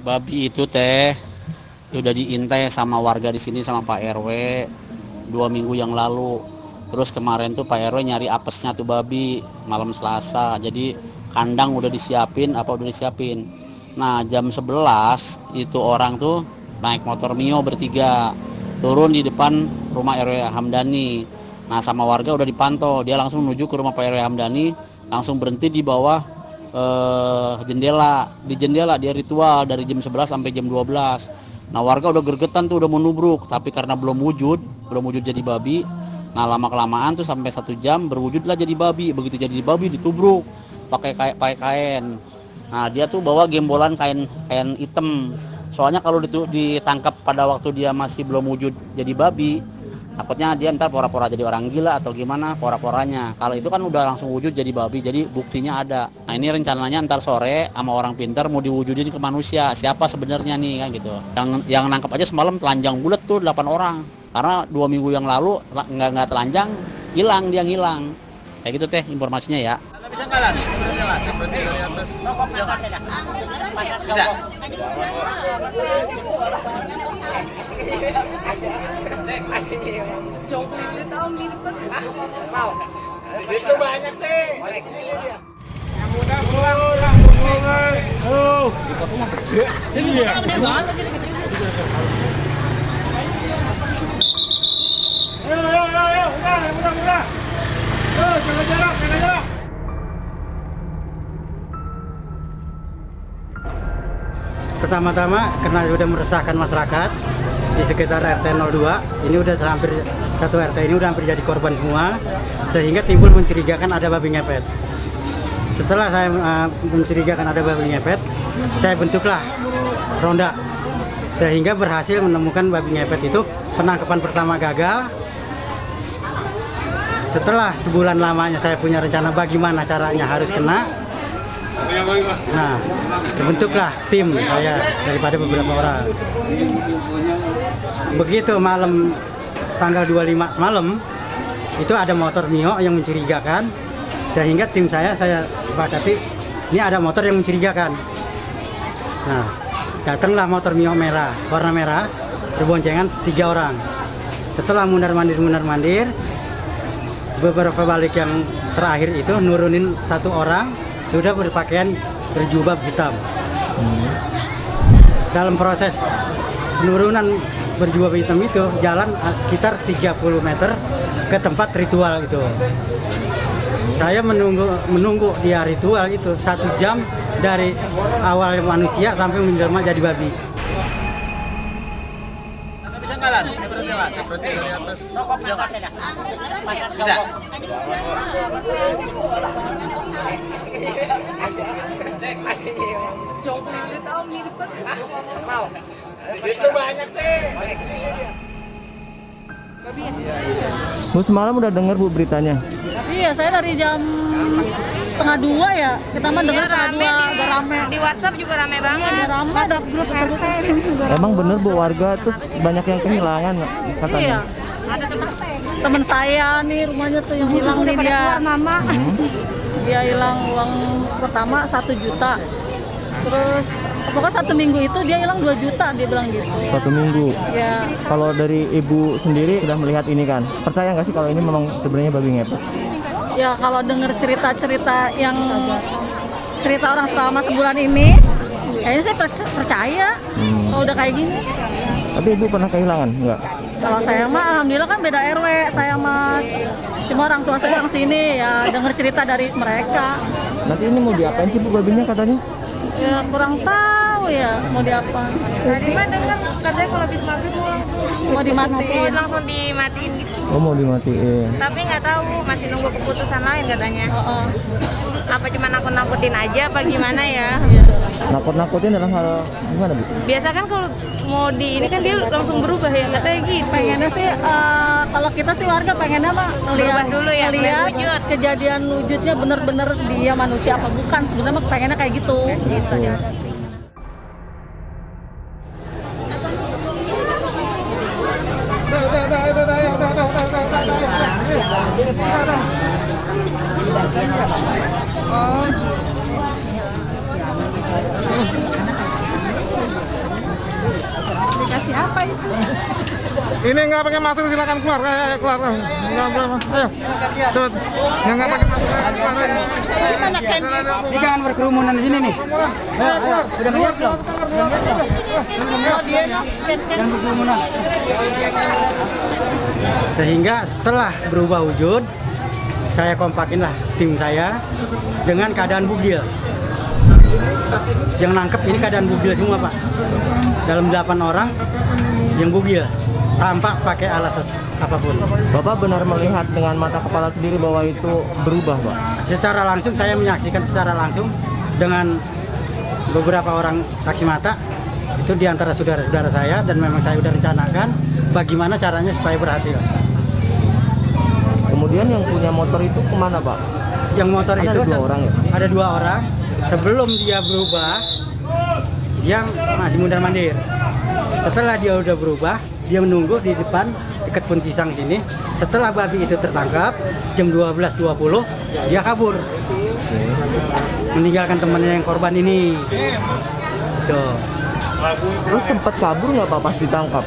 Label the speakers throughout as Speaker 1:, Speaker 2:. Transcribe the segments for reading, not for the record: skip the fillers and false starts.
Speaker 1: Babi itu teh udah diintai sama warga di sini sama Pak RW 2 minggu yang lalu. Terus kemarin tuh Pak RW nyari apesnya tuh babi malam Selasa. Jadi kandang udah disiapin, Nah jam 11 itu orang tuh naik motor Mio bertiga turun di depan rumah RW Hamdani. Nah sama warga udah dipantau, dia langsung menuju ke rumah Pak RW Hamdani, langsung berhenti di bawah jendela. Di jendela dia ritual dari jam 11 sampai jam 12. Nah warga udah gergetan tuh, udah mau nubruk, tapi karena belum wujud jadi babi. Nah lama-kelamaan tuh sampai 1 jam berwujudlah jadi babi. Begitu jadi babi ditubruk pakai kain. Nah dia tuh bawa gembolan kain hitam. Soalnya kalau ditangkap pada waktu dia masih belum wujud jadi babi, takutnya dia ntar pora-pora jadi orang gila atau gimana pora-poranya. Kalau itu kan udah langsung wujud jadi babi, jadi buktinya ada. Nah ini rencananya ntar sore sama orang pintar mau diwujudin ke manusia. Siapa sebenarnya nih kan gitu. Yang nangkap aja semalam telanjang bulat tuh 8 orang. Karena 2 minggu yang lalu nggak telanjang, hilang. Kayak gitu teh informasinya ya.
Speaker 2: Bisa nggak lah? Berhenti dari atas. Bisa. Mau. Itu banyak sih. Yang muda pulang. Oh. Ini ya. Ayo, udah. Jaga jarak.
Speaker 3: Pertama-tama karena sudah meresahkan masyarakat di sekitar RT 02, ini udah hampir satu RT ini udah hampir jadi korban semua, sehingga timbul mencurigakan ada babi ngepet. Setelah saya mencurigakan ada babi ngepet, saya bentuklah ronda, sehingga berhasil menemukan babi ngepet itu. Penangkapan pertama gagal. Setelah sebulan lamanya saya punya rencana bagaimana caranya harus kena. Nah, terbentuklah tim saya daripada beberapa orang. Begitu malam tanggal 25 semalam, itu ada motor Mio yang mencurigakan, sehingga tim saya sepakati ini ada motor yang mencurigakan. Nah, datanglah motor Mio merah, warna merah, berboncengan 3 orang. Setelah mundar-mandir, beberapa balik yang terakhir itu nurunin 1 orang sudah berpakaian berjubah hitam. Dalam proses penurunan berjubah hitam itu jalan sekitar 30 meter ke tempat ritual itu. Saya menunggu dia ritual itu 1 jam dari awal manusia sampai menjelma jadi babi.
Speaker 2: Bisa nggak lah? Berhenti dari atas. Bisa. Mau. Itu banyak sih.
Speaker 4: Bu semalam udah dengar Bu beritanya?
Speaker 5: Iya, saya dari jam 1:30 ya. Kita mah dengar 1:30 udah rame.
Speaker 6: Di WhatsApp juga rame banget.
Speaker 5: Iya, rame ada grup RT.
Speaker 4: Emang bener Bu, warga tuh banyak yang kehilangan katanya?
Speaker 5: Iya. Ada teman saya nih rumahnya tuh yang hilang nih dia. Mama. Dia hilang uang pertama 1 juta. Terus pokoknya 1 minggu itu dia hilang 2 juta, dia bilang gitu.
Speaker 4: 1 minggu?
Speaker 5: Ya.
Speaker 4: Kalau dari Ibu sendiri udah melihat ini kan, percaya nggak sih kalau ini memang sebenarnya babi ngepet?
Speaker 5: Ya kalau denger cerita-cerita cerita orang selama sebulan ini, kayaknya saya percaya kalau udah kayak gini.
Speaker 4: Tapi Ibu pernah kehilangan nggak?
Speaker 5: Kalau saya mah alhamdulillah kan beda RW, saya mah cuma orang tua saya yang sini ya denger cerita dari mereka.
Speaker 4: Nanti ini mau diapain sih Bu babinya katanya?
Speaker 5: Ya kurang tahu ya mau diapain.
Speaker 6: Tadi mah dengar katanya kalau habis maghrib
Speaker 5: Mau dimatiin.
Speaker 6: langsung dimatiin gitu.
Speaker 4: Oh mau dimatiin.
Speaker 6: Tapi nggak tahu, masih nunggu keputusan lain katanya. Apa cuma nakut-nakutin aja apa gimana ya?
Speaker 4: Nakut-nakutin dalam hal gimana Bu?
Speaker 6: Biasa kan kalau mau di ini kan dia langsung berubah ya, katanya gitu.
Speaker 5: Pengennya sih kalau kita sih warga pengennya mah
Speaker 6: Berubah dulu ya,
Speaker 5: ngeliat
Speaker 6: wujud.
Speaker 5: kejadian wujudnya bener-bener dia manusia apa bukan. Sebenarnya mah pengennya kayak gitu.
Speaker 6: Gitu ya.
Speaker 2: Ini nggak pakai masker silakan keluar. Ayo, keluar. Ayo. Tuh. Yang nggak pakai masker keluar.
Speaker 3: Ini jangan berkerumunan di sini nih. Udah melihat belum? Jangan berkerumunan. Sehingga setelah berubah wujud, saya kompakin lah tim saya dengan keadaan bugil. Yang nangkep ini keadaan bugil semua, Pak. Dalam 8 orang yang bugil tanpa pakai alas apapun.
Speaker 4: Bapak benar melihat dengan mata kepala sendiri bahwa itu berubah, Pak?
Speaker 3: Secara langsung saya menyaksikan secara langsung dengan beberapa orang saksi mata. Itu diantara saudara-saudara saya dan memang saya sudah rencanakan bagaimana caranya supaya berhasil.
Speaker 4: Kemudian yang punya motor itu kemana, Pak?
Speaker 3: Yang motor
Speaker 4: Ada
Speaker 3: itu
Speaker 4: dua orang ya?
Speaker 3: Ada 2 orang. Sebelum dia berubah, dia masih mundar-mandir. Setelah dia udah berubah, dia menunggu di depan dekat Pohon Pisang sini. Setelah babi itu tertangkap jam 12.20, dia kabur. Meninggalkan temannya yang korban ini. Tuh.
Speaker 4: Terus sempat kabur nggak, Pak, pas ditangkap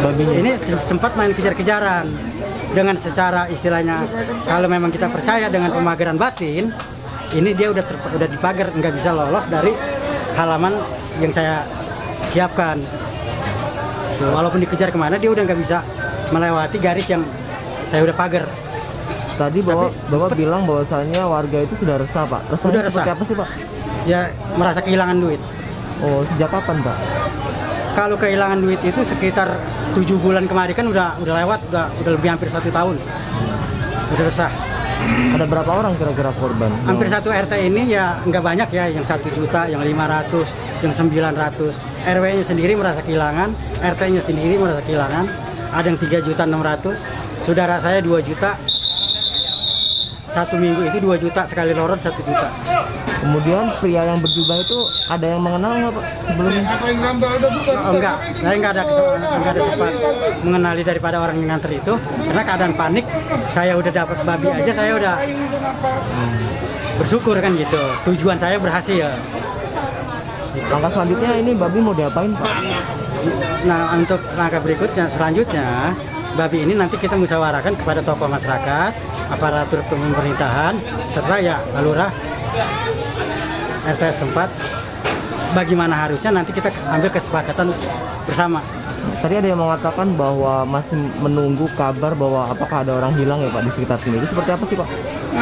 Speaker 4: babinya?
Speaker 3: Ini sempat main kejar-kejaran dengan secara istilahnya, kalau memang kita percaya dengan pemageran batin, ini dia udah dipagar, nggak bisa lolos dari halaman yang saya siapkan. Tuh, walaupun dikejar kemana, dia udah nggak bisa melewati garis yang saya udah pagar.
Speaker 4: Tadi Bapak bilang bahwasannya warga itu sudah resah, Pak. Resahnya
Speaker 3: Sudah
Speaker 4: seperti
Speaker 3: resah.
Speaker 4: apa sih, Pak?
Speaker 3: Ya merasa kehilangan duit.
Speaker 4: Oh, sejak kapan, Pak?
Speaker 3: Kalau kehilangan duit itu sekitar 7 bulan kemarin kan udah lewat, udah lebih hampir 1 tahun. Udah resah.
Speaker 4: Ada berapa orang kira-kira korban?
Speaker 3: Hampir satu RT ini ya nggak banyak ya, yang 1 juta, yang 500, yang 900. RW-nya sendiri merasa kehilangan, RT-nya sendiri merasa kehilangan. Ada yang 3.600.000, saudara saya 2 juta. 1 minggu itu 2 juta, sekali lorot 1 juta.
Speaker 4: Kemudian pria yang berjubah itu ada yang mengenal nggak, Pak, sebelumnya?
Speaker 3: Oh, enggak, saya nggak ada sempat mengenali daripada orang yang nganter itu, karena keadaan panik. Saya udah dapat babi aja, saya udah bersyukur kan gitu. Tujuan saya berhasil.
Speaker 4: Langkah selanjutnya ini babi mau diapain, Pak?
Speaker 3: Nah, untuk langkah berikutnya, selanjutnya, babi ini nanti kita musyawarahkan kepada tokoh masyarakat, aparatur pemerintahan, serta ya lurah, RT setempat. Bagaimana harusnya nanti kita ambil kesepakatan bersama.
Speaker 4: Tadi ada yang mengatakan bahwa masih menunggu kabar bahwa apakah ada orang hilang ya, Pak, di sekitar sini. Itu seperti apa sih, Pak?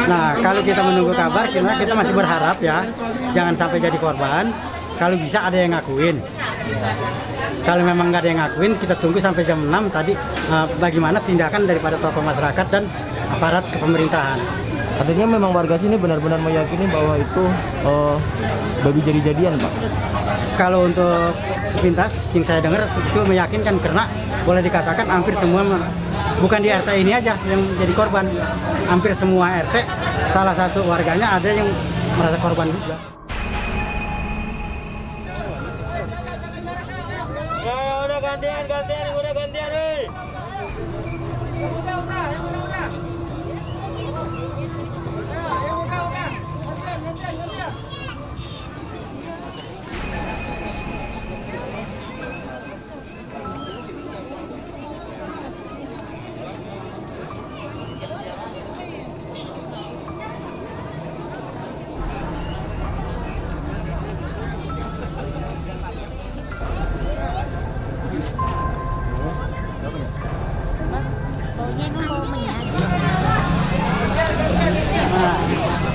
Speaker 3: Nah, kalau kita menunggu kabar, kita masih berharap ya, jangan sampai jadi korban. Kalau bisa ada yang ngakuin. Kalau memang nggak ada yang ngakuin, kita tunggu sampai jam 6 tadi bagaimana tindakan daripada tokoh masyarakat dan aparat kepemerintahan.
Speaker 4: Artinya memang warga sini benar-benar meyakini bahwa itu babi jadi-jadian, Pak?
Speaker 3: Kalau untuk sepintas yang saya dengar itu meyakinkan, karena boleh dikatakan hampir semua, bukan di RT ini aja yang jadi korban, hampir semua RT salah satu warganya ada yang merasa korban juga.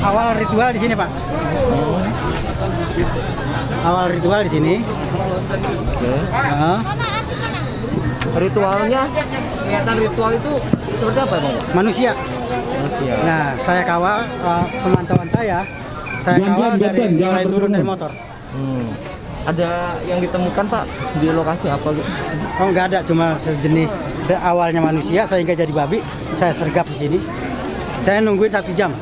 Speaker 3: Awal ritual di sini, Pak. Awal ritual di sini.
Speaker 4: Oke. Ritualnya, kelihatan ritual itu seperti apa, Bang?
Speaker 3: Manusia. Nah, saya kawal pemantauan saya kawal dari mulai turun dari motor.
Speaker 4: Ada yang ditemukan, Pak, di lokasi apa gitu?
Speaker 3: Oh, nggak ada, cuma sejenis awalnya manusia sehingga jadi babi. Saya sergap di sini. Saya nungguin 1 jam.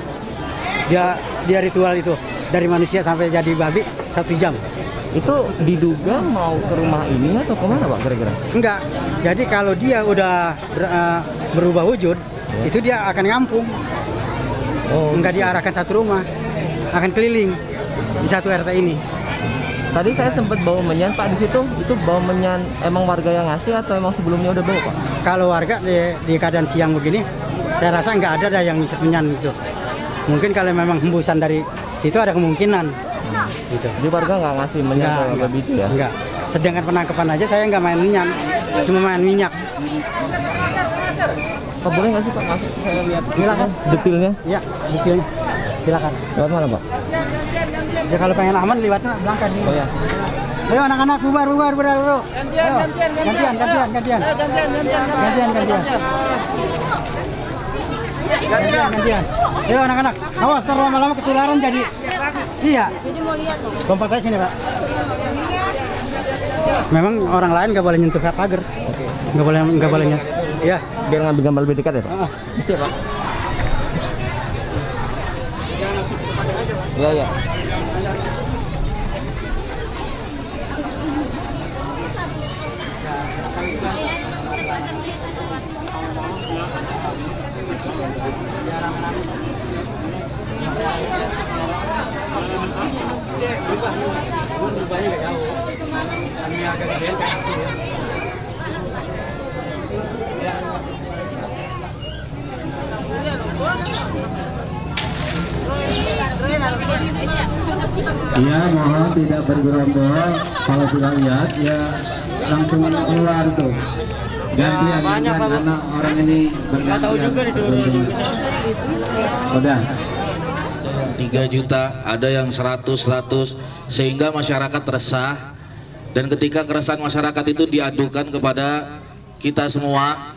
Speaker 3: Dia ritual itu dari manusia sampai jadi babi 1 jam.
Speaker 4: Itu diduga mau ke rumah ini atau kemana, Pak, kira-kira?
Speaker 3: Enggak. Jadi kalau dia udah berubah wujud, itu dia akan ngampung.
Speaker 4: Oh,
Speaker 3: Enggak diarahkan satu rumah, akan keliling di satu RT ini.
Speaker 4: Tadi saya sempat bawa menyan Pak di situ. Itu bawa menyan emang warga yang ngasih atau emang sebelumnya udah bawa Pak?
Speaker 3: Kalau warga di keadaan siang begini, saya rasa nggak ada yang ngisi menyan gitu. Mungkin kalau memang hembusan dari situ ada kemungkinan. Gitu.
Speaker 4: Jadi warga nggak ngasih menyan ke babi itu ya?
Speaker 3: Enggak. Sedangkan penangkapan aja saya nggak main menyan, cuma main minyak.
Speaker 4: Pak boleh nggak sih Pak masuk saya lihat?
Speaker 3: Silakan.
Speaker 4: Detilnya?
Speaker 3: Iya, detailnya. Silakan.
Speaker 4: Lewat mana Pak?
Speaker 3: Ya kalau pengen aman lewatnya belakang ini.
Speaker 4: Oh ya.
Speaker 3: Ayo anak-anak bubar bro. Ayo. Gantian. Ayo anak-anak. Awas ntar lama-lama ketularan jadi. Iya. Jadi mau lihat dong. Lompat aja sini Pak. Memang orang lain nggak boleh nyentuh pagar.
Speaker 4: Oke.
Speaker 3: Nggak boleh nyentuh. Iya.
Speaker 4: Biar ngambil gambar lebih dekat ya Pak? Bisa ya Pak? Iya.
Speaker 3: Berubahnya nggak jauh. Kami agak gedean kayak kecil ya.
Speaker 7: Iya, mohon tidak bergerombol. Kalau sudah lihat ya langsung keluar tuh. Gantian dengan anak orang ini bergantian. Tahu juga disuruh. Udah.
Speaker 8: 3 juta, ada yang 100, sehingga masyarakat resah. Dan ketika keresahan masyarakat itu diadukan kepada kita semua,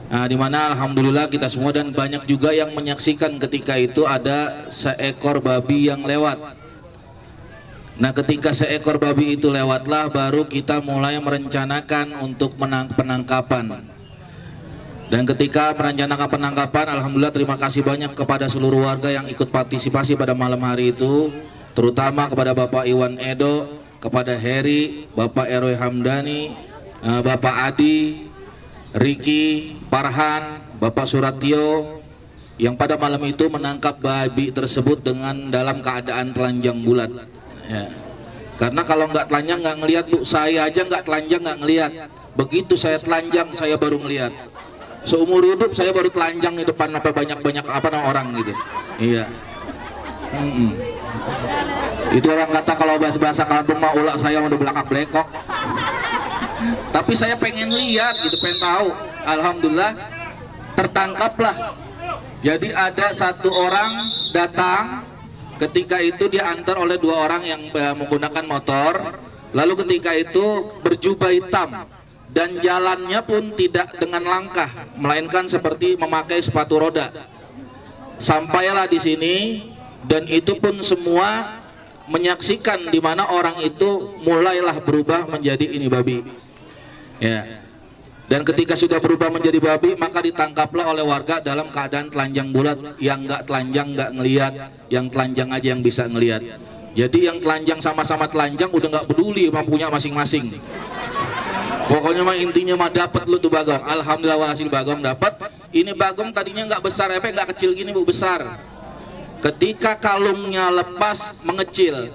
Speaker 8: nah, dimana alhamdulillah kita semua dan banyak juga yang menyaksikan ketika itu ada seekor babi yang lewat. Nah, ketika seekor babi itu lewatlah baru kita mulai merencanakan untuk penangkapan. Dan ketika merencanakan penangkapan, alhamdulillah terima kasih banyak kepada seluruh warga yang ikut partisipasi pada malam hari itu, terutama kepada Bapak Iwan Edo, kepada Heri, Bapak Eroi Hamdani, Bapak Adi, Riki, Farhan, Bapak Suratio, yang pada malam itu menangkap babi tersebut dengan dalam keadaan telanjang bulat. Ya. Karena kalau nggak telanjang nggak ngelihat Bu, saya aja nggak telanjang nggak ngelihat. Begitu saya telanjang saya baru ngelihat. Seumur hidup saya baru telanjang di depan apa banyak orang gitu. Iya. Itu orang kata kalau bahasa kampung mah ulah saya udah belakang blekok. Tapi saya pengen lihat gitu, pengen tahu. Alhamdulillah tertangkaplah. Jadi ada satu orang datang, ketika itu diantar oleh 2 orang yang menggunakan motor. Lalu ketika itu berjubah hitam dan jalannya pun tidak dengan langkah, melainkan seperti memakai sepatu roda. Sampailah di sini dan itu pun semua menyaksikan di mana orang itu mulailah berubah menjadi ini babi. Ya. Dan ketika sudah berubah menjadi babi, maka ditangkaplah oleh warga dalam keadaan telanjang bulat. Yang nggak telanjang nggak ngelihat, yang telanjang aja yang bisa ngelihat. Jadi yang telanjang sama-sama telanjang udah nggak peduli mampunya masing-masing. Pokoknya mah intinya mah dapat lu tuh bagong. Alhamdulillah walhasil bagong dapat. Ini bagong tadinya nggak besar, nggak kecil gini Bu, besar. Ketika kalungnya lepas mengecil.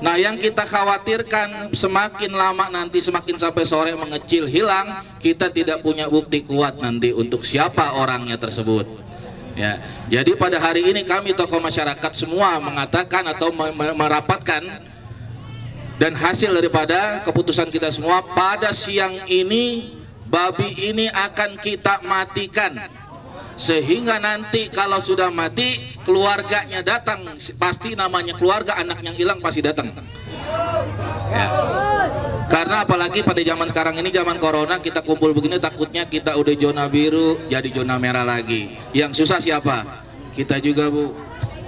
Speaker 8: Nah, yang kita khawatirkan semakin lama nanti, semakin sampai sore mengecil hilang, kita tidak punya bukti kuat nanti untuk siapa orangnya tersebut. Ya, jadi pada hari ini kami tokoh masyarakat semua mengatakan atau merapatkan. Dan hasil daripada keputusan kita semua, pada siang ini babi ini akan kita matikan. Sehingga nanti kalau sudah mati, keluarganya datang, pasti namanya keluarga, anak yang hilang pasti datang. Ya. Karena apalagi pada zaman sekarang ini, zaman corona, kita kumpul begini takutnya kita udah zona biru jadi zona merah lagi. Yang susah siapa? Kita juga Bu.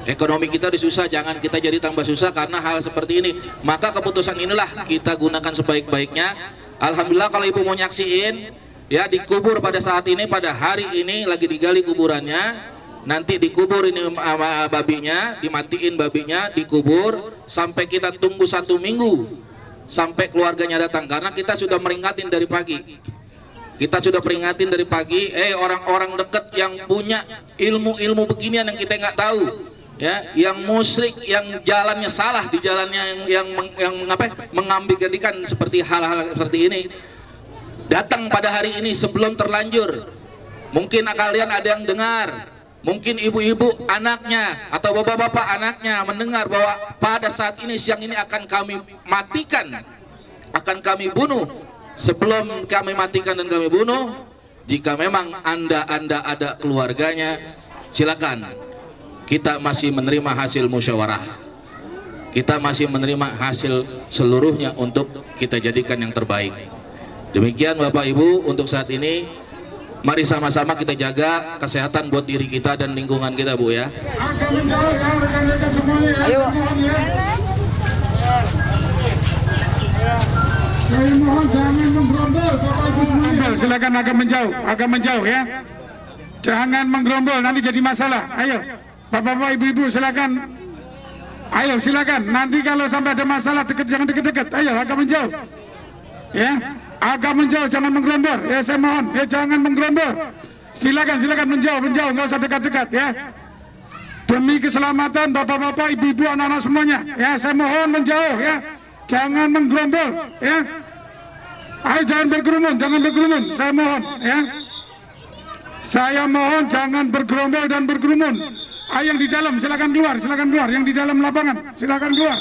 Speaker 8: Ekonomi kita udah susah, jangan kita jadi tambah susah karena hal seperti ini. Maka keputusan inilah kita gunakan sebaik-baiknya. Alhamdulillah kalau Ibu mau nyaksiin, ya dikubur pada saat ini, pada hari ini lagi digali kuburannya. Nanti dikubur ini babinya, dimatiin babinya, dikubur sampai kita tunggu 1 minggu sampai keluarganya datang. Karena kita sudah meringatin dari pagi. Kita sudah peringatin dari pagi, orang-orang dekat yang punya ilmu-ilmu beginian yang kita nggak tahu. ya, yang musyrik, yang jalannya salah di jalannya yang mengambil ikan seperti hal-hal seperti ini, datang pada hari ini sebelum terlanjur. Mungkin kalian ada yang dengar, mungkin ibu-ibu anaknya atau bapak-bapak anaknya mendengar bahwa pada saat ini, siang ini akan kami matikan, akan kami bunuh. Sebelum kami matikan dan kami bunuh, jika memang anda ada keluarganya, silakan. Kita masih menerima hasil musyawarah, kita masih menerima hasil seluruhnya untuk kita jadikan yang terbaik. Demikian Bapak Ibu untuk saat ini. Mari sama-sama kita jaga kesehatan buat diri kita dan lingkungan kita, Bu, ya.
Speaker 2: Agak menjauh ya rekan-rekan semuanya ya.
Speaker 4: Ayo.
Speaker 2: Saya mohon jangan menggerombol Bapak Ibu semuanya. Silakan agak menjauh ya. Jangan menggerombol, nanti jadi masalah. Ayo, Bapak-bapak, Ibu-ibu silakan. Ayo silakan. Nanti kalau sampai ada masalah jangan deket-deket. Ayo agak menjauh. Ya, agak menjauh, jangan menggerombol. Ya saya mohon, ya jangan menggerombol. Silakan menjauh, nggak usah dekat-dekat ya. Demi keselamatan bapak-bapak, ibu-ibu, anak-anak semuanya. Ya saya mohon menjauh ya. Jangan menggerombol ya. Ayo jangan berkerumun. Saya mohon ya. Saya mohon jangan bergerombol dan berkerumun. Ayo yang di dalam silakan keluar. Yang di dalam lapangan silakan keluar.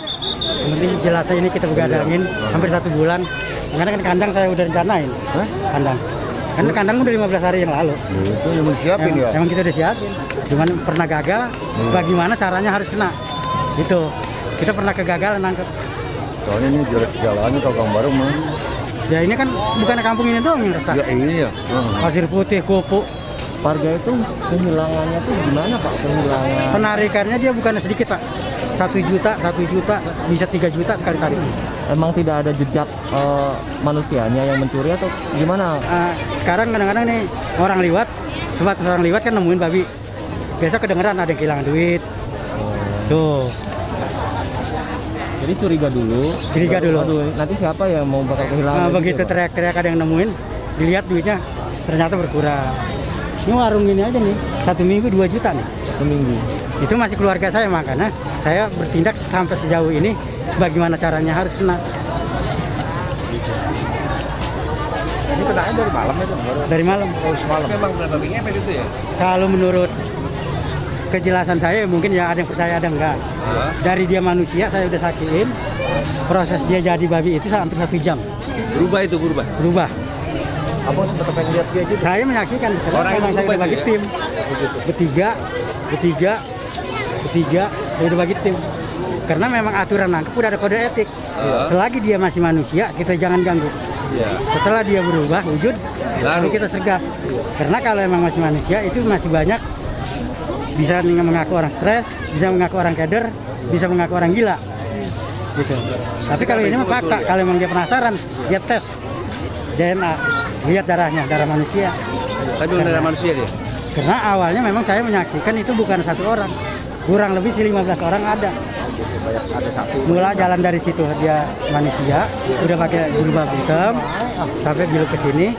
Speaker 3: Nanti jelas ini kita begadangin hampir 1 bulan. Karena kan kandang saya udah rencanain. Kandang. Karena kandang udah 15 hari yang lalu.
Speaker 2: Itu yang disiapin ya.
Speaker 3: Emang kita udah siapin. Cuman pernah gagal. Bagaimana caranya harus kena. Itu. Kita pernah kegagalan nangkep.
Speaker 2: Soalnya ini jelek segalanya kalau Kang Baru mah.
Speaker 3: Ya ini kan bukan kampung ini doang yang resah.
Speaker 2: Ya iya.
Speaker 3: Pasir putih, kupu.
Speaker 4: Warga itu kehilangannya tuh gimana Pak? Kehilangan
Speaker 3: Penarikannya dia bukan sedikit Pak. 1 juta, bisa 3 juta sekali tarik.
Speaker 4: emang tidak ada jejak manusianya yang mencuri atau gimana?
Speaker 3: Sekarang kadang-kadang nih orang liwat, sebatas orang liwat kan nemuin babi. Biasa kedengeran ada yang kehilangan duit. Tuh.
Speaker 4: Jadi curiga dulu. Aduh, nanti siapa yang mau bakal kehilangan?
Speaker 3: Begitu teriak-teriak ada yang nemuin, dilihat duitnya ternyata berkurang. Ini warung ini aja nih, 1 minggu 2 juta nih.
Speaker 4: 1 minggu.
Speaker 3: Itu masih keluarga saya, makanya saya bertindak sampai sejauh ini. Bagaimana caranya harus kena.
Speaker 2: Ini kenanya dari malam itu?
Speaker 3: Dari malam.
Speaker 2: Oh, semalam.
Speaker 7: Memang berapa babinya itu ya?
Speaker 3: Kalau menurut kejelasan saya mungkin ya ada yang percaya ada enggak. Dari dia manusia saya udah saksiin proses dia jadi babi itu hampir 1 jam. Berubah.
Speaker 2: Abang sempat pengen lihat dia gitu?
Speaker 3: Saya menyaksikan.
Speaker 7: Orang
Speaker 3: memang
Speaker 7: itu
Speaker 3: saya udah bagi
Speaker 7: ya?
Speaker 3: tim. Bertiga. Saya udah bagi tim. Karena memang aturan nangkep udah ada kode etik. Selagi dia masih manusia kita jangan ganggu. Setelah dia berubah wujud baru kita sergap. Karena kalau emang masih manusia itu masih banyak bisa mengaku orang stres, bisa mengaku orang keder, bisa mengaku orang gila. Gitu. Tapi kalau ini mah fakta, kalau emang dia penasaran, dia tes DNA, lihat darahnya, darah manusia.
Speaker 7: Tapi darah manusia dia?
Speaker 3: Karena awalnya memang saya menyaksikan itu bukan 1 orang, kurang lebih 15 orang ada. Mula jalan dari situ dia manusia, udah pakai jilbab hitam, sampai belok ke sini.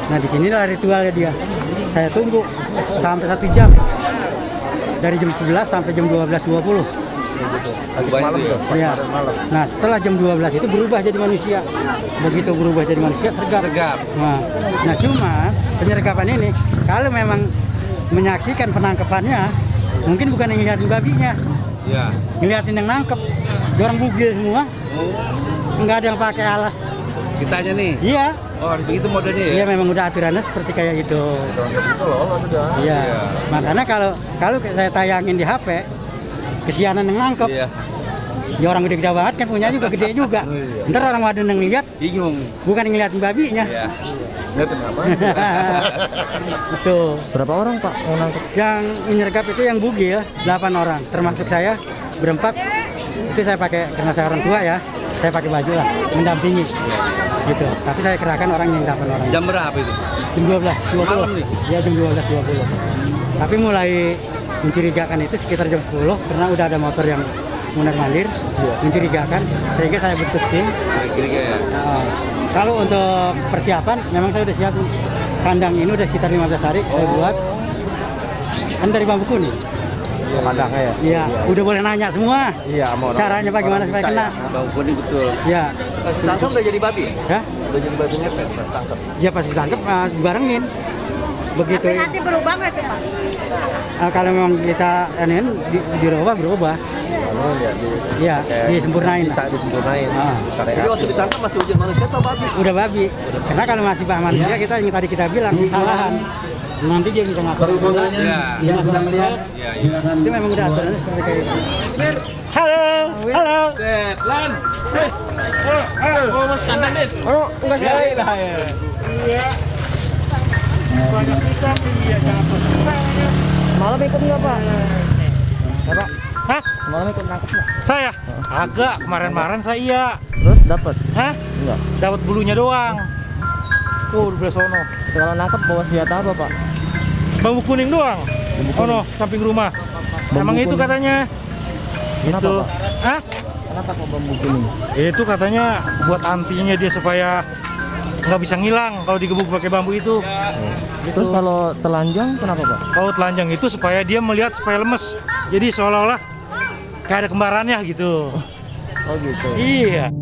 Speaker 3: Nah di sinilah ritualnya dia. Saya tunggu sampai 1 jam. Dari jam 11 sampai jam 12.20.
Speaker 2: Malam ya?
Speaker 3: Ya. Nah setelah jam 12 itu berubah jadi manusia. Begitu berubah jadi manusia sergap. Nah cuma penyergapan ini kalau memang menyaksikan penangkapannya mungkin bukan yang ngeliatin babinya, ngeliatin yang nangkep. Orang bugil semua, nggak ada yang pakai alas.
Speaker 7: Kitanya nih?
Speaker 3: Iya.
Speaker 7: Oh begitu modelnya ya?
Speaker 3: Iya memang udah aturannya seperti kayak gitu. Iya. Makanya kalau saya tayangin di HP, kesianan yang nangkep.
Speaker 7: Iya.
Speaker 3: Ya orang gede-gede banget kan punya juga gede juga. Ntar orang wadon yang lihat
Speaker 7: Bingung.
Speaker 3: bukan yang ngeliatin babinya.
Speaker 7: Iya.
Speaker 2: Lihatin apa?
Speaker 3: Betul.
Speaker 4: Berapa orang Pak yang nangkep?
Speaker 3: Yang menyergap itu yang bugil 8 orang, termasuk saya berempat. Itu saya pakai karena saya orang tua ya. Saya pakai baju lah, mendampingi. Gitu. Tapi saya kerahkan orang yang 8 orang.
Speaker 7: Jam berapa itu?
Speaker 3: Jam 12.20.
Speaker 7: Malam nih?
Speaker 3: Ya jam 12.20. Tapi mulai mencurigakan itu sekitar jam 10 karena udah ada motor yang mundar-mandir, mencurigakan sehingga saya bentuk tim.
Speaker 7: Kira-kira ya?
Speaker 3: Kalau untuk persiapan memang saya udah siapin. Kandang ini udah sekitar 15 hari saya buat. Kan dari bambu kuning.
Speaker 4: Padangnya ya.
Speaker 3: Iya, udah boleh nanya semua.
Speaker 4: Iya, mau
Speaker 3: Caranya bagaimana supaya kena?
Speaker 4: Bang Kuning betul.
Speaker 3: Ya,
Speaker 4: Pas ditangkap udah jadi babi.
Speaker 3: Hah?
Speaker 4: Udah jadi babi ngepet pas tangkap.
Speaker 3: Ya pas ditangkap dibarengin. Begitu.
Speaker 6: Tapi nanti berubah nggak tuh Pak?
Speaker 3: Kalau memang kita dirubah berubah.
Speaker 4: Oh iya,
Speaker 3: Iya, disempurnain.
Speaker 4: Bisa disempurnain.
Speaker 3: Ah.
Speaker 4: Jadi waktu ditangkap masih wujud manusia atau babi?
Speaker 3: Udah babi. Karena kalau masih manusia kita yang tadi kita bilang kesalahan. Nanti dia bisa ngaku.
Speaker 7: Perhubungannya yang sedang melihat, silakan.
Speaker 3: Itu memang udah aturannya seperti kayak itu. Halo, halo.
Speaker 4: Lan, Des. Oh, Mas Kandan, Des. Oh, enggak sekali lah ya. Malam ikut enggak, Pak? Ya, Pak.
Speaker 9: Hah?
Speaker 4: Malam ikut nangkep enggak?
Speaker 9: Saya? Agak, kemarin-kemarin saya iya.
Speaker 4: Terus dapat?
Speaker 9: Hah?
Speaker 4: Enggak.
Speaker 9: Dapat bulunya doang. Tuh, di belah sono.
Speaker 4: Kalau nangkep bawa senjata apa, Pak?
Speaker 9: Bambu kuning doang. Oh no, samping rumah. Emang itu
Speaker 4: kuning.
Speaker 9: katanya.
Speaker 4: Kenapa,
Speaker 9: Itu.
Speaker 4: Pak?
Speaker 9: Hah?
Speaker 4: Kenapa kok bambu kuning?
Speaker 9: Itu katanya buat antinya dia supaya nggak bisa ngilang kalau digebuk pakai bambu itu.
Speaker 4: Terus kalau telanjang kenapa, Pak?
Speaker 9: Kalau telanjang itu supaya dia melihat supaya lemes. Jadi seolah-olah kayak ada kembarannya gitu.
Speaker 4: Oh gitu.
Speaker 9: Iya.